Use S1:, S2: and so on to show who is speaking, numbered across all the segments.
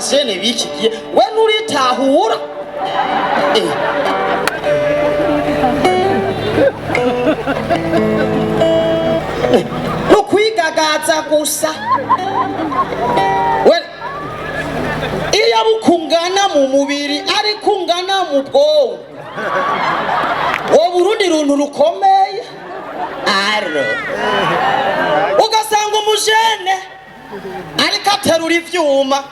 S1: bajene biki gihe we nuritahura nukwigagaza gusa we iyo bukungana mu mubiri ari kungana mu bwonko wo Burundi runtu rukomeye aro ugasanga umujene ariko aterura ivyuma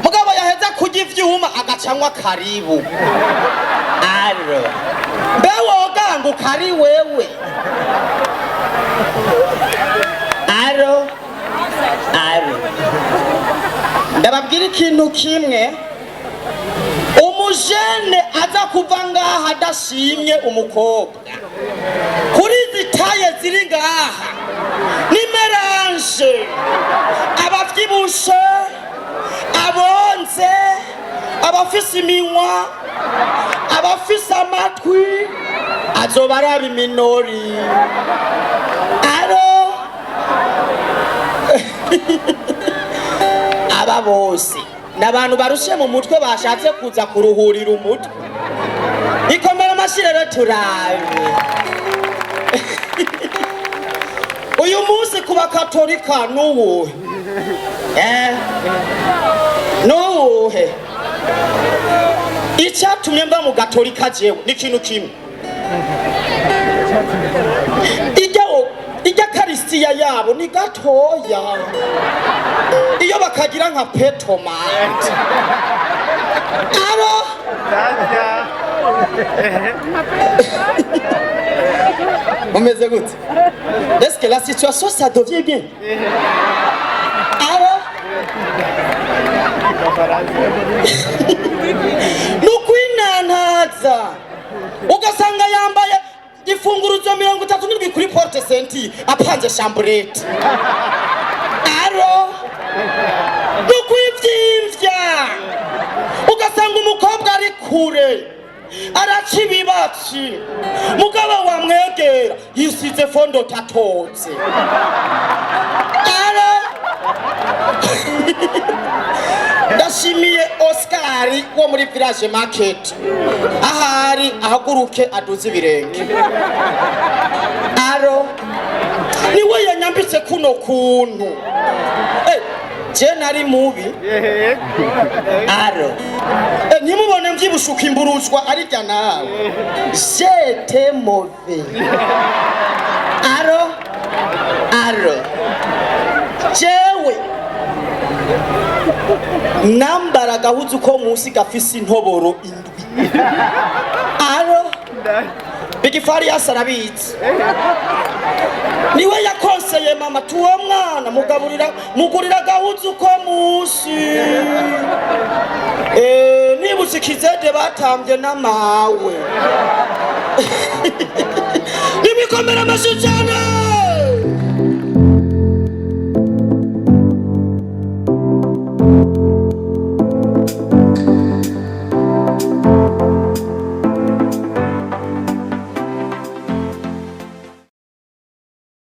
S1: mugabo yaheza kurya ivyuma agacanywa karibu aro mbe woganga ukari wewe aro ndababwira ikintu kimwe umujene aza kuva ngaha adashimye umukobwa kuri zitaye ziri ngaha ni melange abavyibushe abonze abafise iminwa abafise amatwi azoba araba iminori aro aba bose n'abantu barushe mu mutwe bashatse kuza kuruhurira umutwe ikomera amashirero turabe uyu munsi kuba katolika nuwuhe nuwuhe icyatumye mba mu gatolika jewe ni ikintu kimwe ijya karisitiya yabo ni gatoya iyo bakagira nka petomate aro mumeze gute? Est-ce que la situation ça devient bien? aro nukwinantaza ugasanga yambaye ifunguruzo 37 kuri porte senti apanze chambrette aro nukwivyimbya ugasanga umukobwa ari kure araca ibibatsi mugabo wamwegera yisize fondo tatotse aro ndashimiye Oscar wo muri village market ahari ahaguruke aduze ibirenge aro niwe yanyambitse kuno kuntu je nari mubi aro nimubone mbyibushuka imburuzwa ari rya nawe jete move aro jewe nambara gahuzu ko musi gafise intoboro indwi aro bigifari yasarabitse niwe yakonseye mama tuwo mwana mugurira gahuzu ko musi nibutse kizede batambye n'amawe nibikomera amashijana